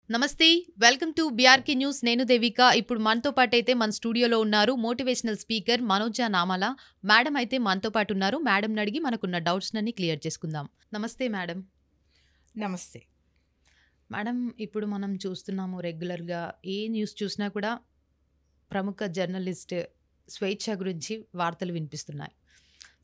నమస్తే. Welcome to BRK news. నేను దేవిక. ఇప్పుడు మనతో పాటైతే మన స్టూడియోలో ఉన్నారు మోటివేషనల్ స్పీకర్ మనోజ నామాల. మేడం అయితే మనతో పాటు ఉన్నారు. మేడంని అడిగి మనకున్న డౌట్స్‌నన్నీ క్లియర్ చేసుకుందాం. నమస్తే మేడం. నమస్తే. మేడం, ఇప్పుడు మనం చూస్తున్నాము రెగ్యులర్‌గా ఏ న్యూస్ చూసినా కూడా ప్రముఖ జర్నలిస్ట్ స్వేచ్ఛ గురించి వార్తలు వినిపిస్తున్నాయి.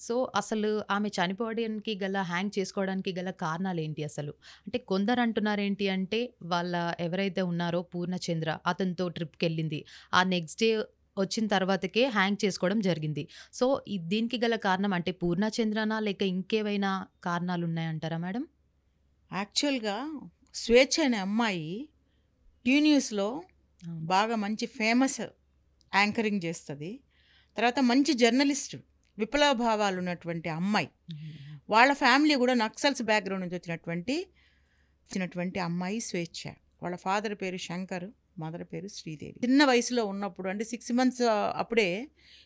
సో, అసలు ఆమె చనిపోవడానికి గల హ్యాంగ్ చేసుకోవడానికి గల కారణాలేంటి అసలు? అంటే కొందరు అంటున్నారేంటి అంటే, వాళ్ళ ఎవరైతే ఉన్నారో పూర్ణచంద్ర అతనితో ట్రిప్‌కెళ్ళింది. ఆ నెక్స్ట్ డే వచ్చిన తర్వాతకే హ్యాంగ్ చేసుకోవడం జరిగింది. సో, దీనికి గల కారణం అంటే పూర్ణచంద్రనా? లేక ఇంకేవైనా కారణాలున్నాయంటారా మేడం? యాక్చువల్‌గా 'స్వేచ్ఛ' అనే అమ్మాయి టీ న్యూస్‌లో అవును. బాగా మంచి ఫేమస్ యాంకరింగ్ చేస్తది. తర్వాత మంచి జర్నలిస్టు. విప్లవ భావాలున్నటువంటి అమ్మాయి. వాళ్ళ ఫ్యామిలీ కూడా నక్సల్స్ బ్యాక్‌గ్రౌండ్ నుంచి వచ్చినటువంటి అమ్మాయి 'స్వేచ్ఛ'. వాళ్ళ ఫాదర్ పేరు శంకర్, మదర్ పేరు శ్రీదేవి. చిన్న వయసులో ఉన్నప్పుడు అంటే 6 మంత్స్ అప్పుడే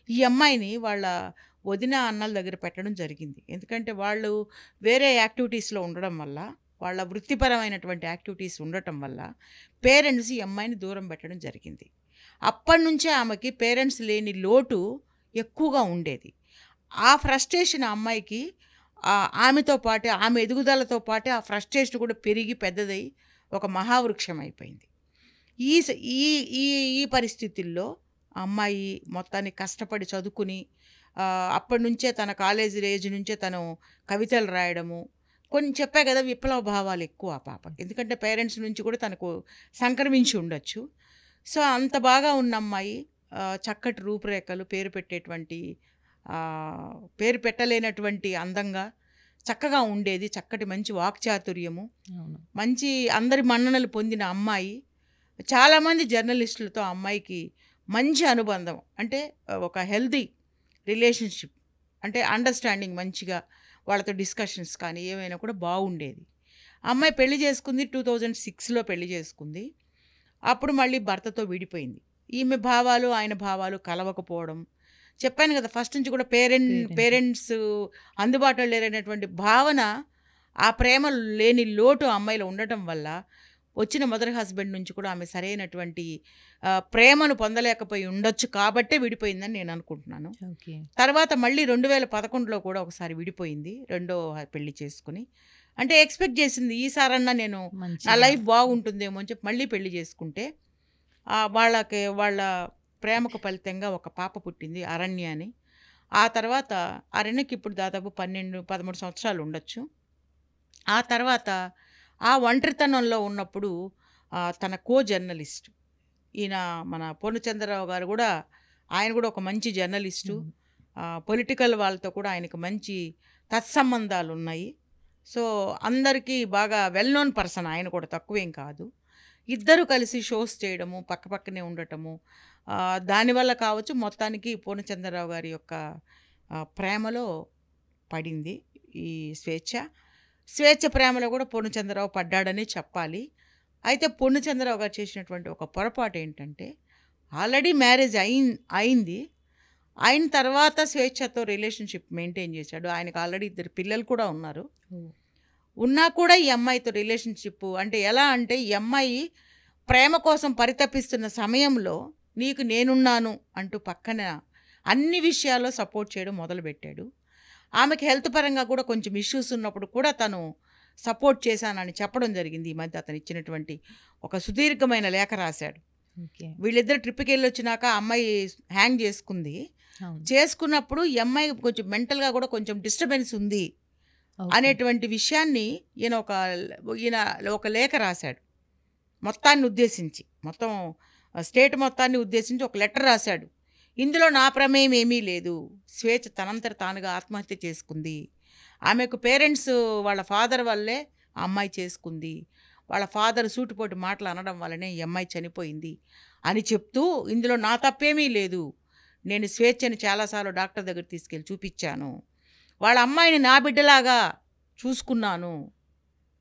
ఈ అమ్మాయిని వాళ్ళ వదిన, అన్నల దగ్గర పెట్టడం జరిగింది. ఎందుకంటే వాళ్ళు వేరే యాక్టివిటీస్‌లో ఉండడం వల్ల, వాళ్ళ వృత్తిపరమైనటువంటి యాక్టివిటీస్ ఉండటం వల్ల పేరెంట్స్ ఈ అమ్మాయిని దూరం పెట్టడం జరిగింది. అప్పటినుంచే ఆమెకి పేరెంట్స్ లేని లోటు ఎక్కువగా ఉండేది. ఆ ఫ్రస్ట్రేషన్ ఆ అమ్మాయికి ఆమెతో పాటే, ఆమె ఎదుగుదలతో పాటే ఆ ఫ్రస్ట్రేషన్ కూడా పెరిగి పెద్దదై ఒక మహావృక్షం అయిపోయింది. ఈ స ఈ ఈ ఈ పరిస్థితుల్లో ఆ అమ్మాయి మొత్తానికి కష్టపడి చదువుకుని అప్పటినుంచే తన కాలేజీ ఏజ్ నుంచే తను కవితలు రాయడము, కొన్ని చెప్పా కదా విప్లవ భావాలు ఎక్కువ ఆ పాప. ఎందుకంటే పేరెంట్స్ నుంచి కూడా తనకు సంక్రమించి ఉండొచ్చు. సో, అంత బాగా ఉన్న అమ్మాయి చక్కటి రూపురేఖలు, పేరు పెట్టలేనటువంటి అందంగా చక్కగా ఉండేది. చక్కటి మంచి వాక్చాతుర్యము, అవును. మంచి అందరి మన్ననలు పొందిన అమ్మాయి. చాలామంది జర్నలిస్టులతో ఆ అమ్మాయికి మంచి అనుబంధం. అంటే ఒక హెల్తీ రిలేషన్షిప్, అంటే అండర్స్టాండింగ్ మంచిగా వాళ్ళతో డిస్కషన్స్ కానీ ఏమైనా కూడా బాగుండేది. అమ్మాయి పెళ్లి చేసుకుంది 2006లో పెళ్లి చేసుకుంది. అప్పుడు మళ్ళీ భర్తతో విడిపోయింది. ఈమె భావాలు ఆయన భావాలు కలవకపోవడం. చెప్పాను కదా ఫస్ట్ నుంచి కూడా పేరెంట్స్ అందుబాటులో లేరనేటువంటి భావన, ఆ ప్రేమ లేని లోటు అమ్మాయిలో ఉండటం వల్ల వచ్చిన మదర్ హస్బెండ్ నుంచి కూడా ఆమె సరైనటువంటి ప్రేమను పొందలేకపోయి ఉండొచ్చు కాబట్టే విడిపోయిందని నేను అనుకుంటున్నాను. ఓకే. తర్వాత మళ్ళీ 2011లో కూడా ఒకసారి విడిపోయింది, రెండో పెళ్లి చేసుకుని. అంటే ఎక్స్పెక్ట్ చేసింది ఈసారన్నా నేను నా మంచిగా లైఫ్ బాగుంటుందేమో అని చెప్పి మళ్ళీ పెళ్లి చేసుకుంటే వాళ్ళ ప్రేమకు ఫలితంగా ఒక పాప పుట్టింది, అరణ్య అని. ఆ తర్వాత అరణ్యకి ఇప్పుడు దాదాపు 12-13 సంవత్సరాలు ఉండొచ్చు. ఆ తర్వాత ఆ ఒంటరితనంలో ఉన్నప్పుడు తన జర్నలిస్ట్ ఈయన మన పూర్ణచంద్రరావు గారు కూడా, ఆయన కూడా ఒక మంచి జర్నలిస్టు. పొలిటికల్ వాళ్ళతో కూడా ఆయనకు మంచి తత్సంబంధాలు ఉన్నాయి. సో, అందరికీ బాగా వెల్ నోన్ పర్సన్ ఆయన కూడా, తక్కువేం కాదు. ఇద్దరు కలిసి షోస్ చేయడము, పక్కపక్కనే ఉండటము, దానివల్ల కావచ్చు మొత్తానికి పూర్ణచంద్రరావు గారి యొక్క ప్రేమలో పడింది ఈ స్వేచ్ఛ. స్వేచ్ఛ ప్రేమలో కూడా పూర్ణచంద్రరావు పడ్డాడని చెప్పాలి. అయితే పూర్ణచంద్రరావు గారు చేసినటువంటి ఒక పొరపాటు ఏంటంటే, ఆల్రెడీ మ్యారేజ్ అయింది. అయిన తర్వాత స్వేచ్ఛతో రిలేషన్షిప్ మెయింటైన్ చేశాడు. ఆయనకు ఆల్రెడీ 2 పిల్లలు కూడా ఉన్నారు. ఉన్నా కూడా ఈ అమ్మాయితో రిలేషన్షిప్ అంటే ఎలా అంటే, ఈ అమ్మాయి ప్రేమ కోసం పరితపిస్తున్న సమయంలో నీకు నేనున్నాను అంటూ పక్కన అన్ని విషయాల్లో సపోర్ట్ చేయడం మొదలుపెట్టాడు. ఆమెకి హెల్త్ పరంగా కూడా కొంచెం ఇష్యూస్ ఉన్నప్పుడు కూడా తను సపోర్ట్ చేశానని చెప్పడం జరిగింది. ఈ మధ్య అతను ఇచ్చినటువంటి ఒక సుదీర్ఘమైన లేఖ రాశాడు. వీళ్ళిద్దరు ట్రిప్కి వెళ్ళి వచ్చినాక అమ్మాయి హ్యాంగ్ చేసుకుంది. చేసుకున్నప్పుడు ఈ అమ్మాయి కొంచెం మెంటల్గా కూడా కొంచెం డిస్టర్బెన్స్ ఉంది అనేటువంటి విషయాన్ని ఈయన ఒక లేఖ రాశాడు. మొత్తాన్ని ఉద్దేశించి, మొత్తం స్టేట్ మొత్తాన్ని ఉద్దేశించి ఒక లెటర్ రాశాడు. ఇందులో నా ప్రమేయం ఏమీ లేదు, స్వేచ్ఛ తనంతట తానుగా ఆత్మహత్య చేసుకుంది, ఆమెకు పేరెంట్స్ వాళ్ళ ఫాదర్ వల్లే ఆ అమ్మాయి చేసుకుంది, వాళ్ళ ఫాదర్ సూటిపోటి మాటలు అనడం వల్లనే ఈ అమ్మాయి చనిపోయింది అని చెప్తూ, ఇందులో నా తప్పేమీ లేదు, నేను స్వేచ్ఛని చాలాసార్లు డాక్టర్ దగ్గర తీసుకెళ్ళి చూపించాను, వాళ్ళ అమ్మాయిని నా బిడ్డలాగా చూసుకున్నాను.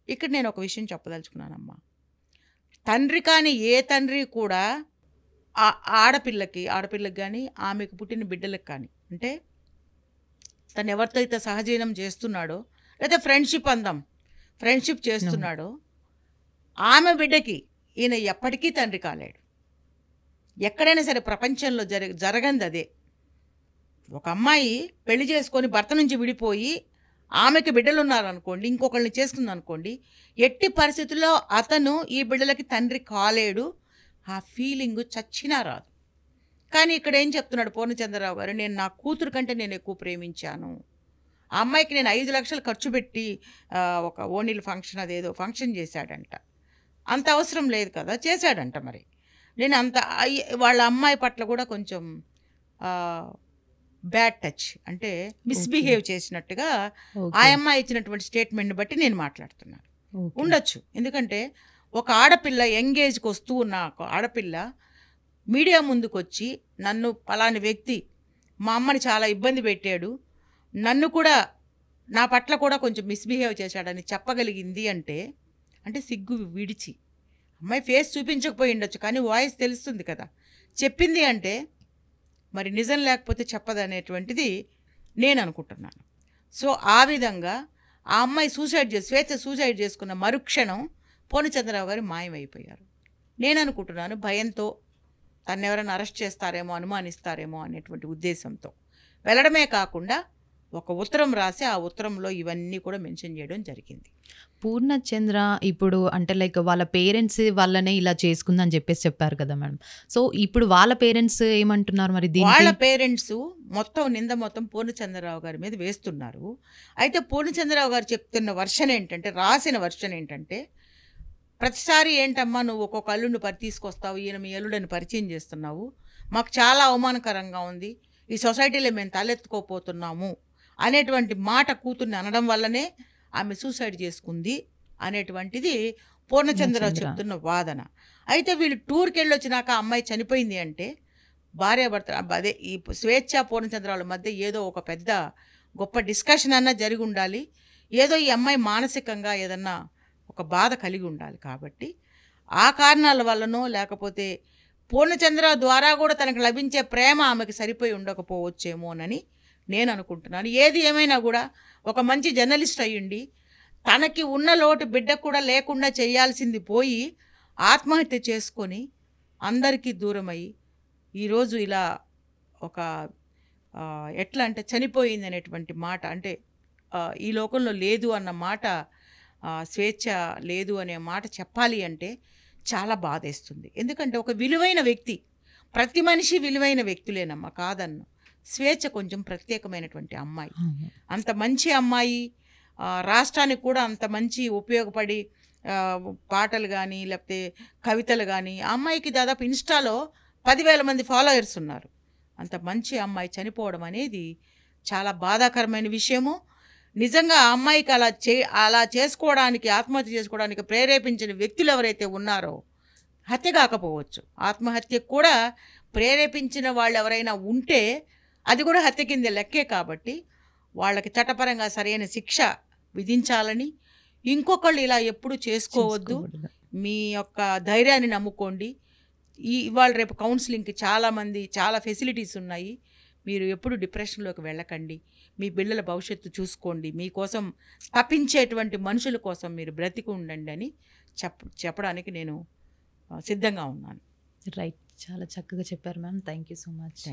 ఇక్కడ నేను ఒక విషయం చెప్పదలుచుకున్నానమ్మా. తండ్రి కానీ ఏ తండ్రి కూడా ఆడపిల్లకి కానీ ఆమెకు పుట్టిన బిడ్డలకు కానీ, అంటే తను ఎవరితో అయితే సహజీవనం చేస్తున్నాడో, లేదా ఫ్రెండ్షిప్ చేస్తున్నాడో, ఆమె బిడ్డకి ఈయన ఎప్పటికీ తండ్రి కాలేడు. ఎక్కడైనా సరే ప్రపంచంలో జరగంది అదే. ఒక అమ్మాయి పెళ్లి చేసుకొని భర్త నుంచి విడిపోయి ఆమెకి బిడ్డలున్నారనుకోండి, ఇంకొకళ్ళని చేసుకుందనుకోండి, ఎట్టి పరిస్థితుల్లో అతను ఈ బిడ్డలకి తండ్రి కాలేడు. ఆ ఫీలింగు చచ్చినా రాదు. కానీ ఇక్కడ ఏం చెప్తున్నాడు పూర్ణచంద్రరావు గారు, నేను నా కూతురు కంటే నేను ఎక్కువ ప్రేమించాను. ఆ అమ్మాయికి నేను 5 లక్షలు ఖర్చు పెట్టి ఒక ఓణీల ఫంక్షన్ అదేదో ఫంక్షన్ చేశాడంట. అంత అవసరం లేదు కదా, చేశాడంట. మరి నేను అంత వాళ్ళ అమ్మాయి పట్ల కూడా కొంచెం బ్యాడ్ టచ్, అంటే మిస్బిహేవ్ చేసినట్టుగా ఆ అమ్మాయి ఇచ్చినటువంటి స్టేట్మెంట్ని బట్టి నేను మాట్లాడుతున్నాను. ఉండొచ్చు, ఎందుకంటే ఒక ఆడపిల్ల యంగేజ్కి వస్తూ ఉన్న ఒక ఆడపిల్ల మీడియా ముందుకు వచ్చి నన్ను పలాని వ్యక్తి మా అమ్మని చాలా ఇబ్బంది పెట్టాడు, నన్ను కూడా నా పట్ల కూడా కొంచెం మిస్బిహేవ్ చేశాడని చెప్పగలిగింది అంటే సిగ్గు విడిచి, అమ్మాయి ఫేస్ చూపించకపోయి ఉండొచ్చు కానీ వాయిస్ తెలుస్తుంది కదా, చెప్పింది అంటే మరి నిజం లేకపోతే చెప్పదనేటువంటిది నేను అనుకుంటున్నాను. సో ఆ విధంగా ఆ అమ్మాయి సూసైడ్ చేసుకున్న మరుక్షణం పూర్ణచంద్రరావు గారు మాయమైపోయారు. నేను అనుకుంటున్నాను భయంతో, తను ఎవరైనా అరెస్ట్ చేస్తారేమో, అనుమానిస్తారేమో అనేటువంటి ఉద్దేశంతో వెళ్ళడమే కాకుండా ఒక ఉత్తరం రాసి ఆ ఉత్తరంలో ఇవన్నీ కూడా మెన్షన్ చేయడం జరిగింది. పూర్ణచంద్ర ఇప్పుడు అంటే లైక్ వాళ్ళ పేరెంట్స్ వాళ్ళనే ఇలా చేసుకుందని చెప్పేసి చెప్పారు కదా మేడం. సో ఇప్పుడు వాళ్ళ పేరెంట్స్ ఏమంటున్నారు మరి వాళ్ళ పేరెంట్స్ మొత్తం నింద మొత్తం పూర్ణచంద్రరావు గారి మీద వేస్తున్నారు. అయితే పూర్ణచంద్రరావు గారు చెప్తున్న వర్షన్ ఏంటంటే, రాసిన వర్షన్ ఏంటంటే, ప్రతిసారి ఏంటమ్మా నువ్వు ఒక్కొక్క అల్లుడిని తీసుకొస్తావు, ఈయన మీ అల్లుడని పరిచయం చేస్తున్నావు, మాకు చాలా అవమానకరంగా ఉంది, ఈ సొసైటీలో మేము తలెత్తుకోపోతున్నాము అనేటువంటి మాట కూతుర్ని అనడం వల్లనే ఆమె సూసైడ్ చేసుకుంది అనేటువంటిది పూర్ణచంద్రరావు చెప్తున్న వాదన. అయితే వీళ్ళు టూర్కి వెళ్ళి వచ్చినాక అమ్మాయి చనిపోయింది అంటే భార్యాభర్త అదే ఈ స్వేచ్ఛ పూర్ణచంద్రరావుల మధ్య ఏదో ఒక పెద్ద గొప్ప డిస్కషన్ అన్నా జరిగి ఉండాలి, ఏదో ఈ అమ్మాయి మానసికంగా ఏదన్నా ఒక బాధ కలిగి ఉండాలి. కాబట్టి ఆ కారణాల వల్లనో లేకపోతే పూర్ణచంద్రరావు ద్వారా కూడా తనకు లభించే ప్రేమ ఆమెకి సరిపోయి ఉండకపోవచ్చేమోనని నేను అనుకుంటున్నాను. ఏది ఏమైనా కూడా ఒక మంచి జర్నలిస్ట్ అయ్యుండి తనకి ఉన్న లోటు బిడ్డకు కూడా లేకుండా చేయాల్సింది పోయి ఆత్మహత్య చేసుకొని అందరికీ దూరమయ్యి ఈరోజు ఇలా ఒక ఎట్లా అంటే చనిపోయింది అనేటువంటి మాట, అంటే ఈ లోకంలో లేదు అన్న మాట, స్వేచ్ఛ లేదు అనే మాట చెప్పాలి అంటే చాలా బాధేస్తుంది. ఎందుకంటే ఒక విలువైన వ్యక్తి, ప్రతి మనిషి విలువైన వ్యక్తులేనమ్మా, కాదన్ను. స్వేచ్ఛ కొంచెం ప్రత్యేకమైనటువంటి అమ్మాయి, అంత మంచి అమ్మాయి, రాష్ట్రానికి కూడా అంత మంచి ఉపయోగపడి పాటలు కానీ లేకపోతే కవితలు కానీ, ఆ అమ్మాయికి దాదాపు ఇన్స్టాలో 10,000 మంది ఫాలోయర్స్ ఉన్నారు. అంత మంచి అమ్మాయి చనిపోవడం అనేది చాలా బాధాకరమైన విషయము. నిజంగా ఆ అమ్మాయికి అలా చేసుకోవడానికి, ఆత్మహత్య చేసుకోవడానికి ప్రేరేపించిన వ్యక్తులు ఎవరైతే ఉన్నారో, హత్య కాకపోవచ్చు, ఆత్మహత్యకు కూడా ప్రేరేపించిన వాళ్ళు ఎవరైనా ఉంటే అది కూడా హత్య కింద లెక్కే. కాబట్టి వాళ్ళకి చట్టపరంగా సరైన శిక్ష విధించాలని, ఇంకొకళ్ళు ఇలా ఎప్పుడు చేసుకోవద్దు, మీ యొక్క ధైర్యాన్ని నమ్ముకోండి. ఇవాళ రేపు కౌన్సిలింగ్కి చాలామంది చాలా ఫెసిలిటీస్ ఉన్నాయి, మీరు ఎప్పుడు డిప్రెషన్లోకి వెళ్ళకండి, మీ పిల్లల భవిష్యత్తు చూసుకోండి, మీకోసం తప్పించేటువంటి మనుషుల కోసం మీరు బ్రతికి ఉండండి అని చెప్పడానికి నేను సిద్ధంగా ఉన్నాను. రైట్, చాలా చక్కగా చెప్పారు ma'am. Thank you so much.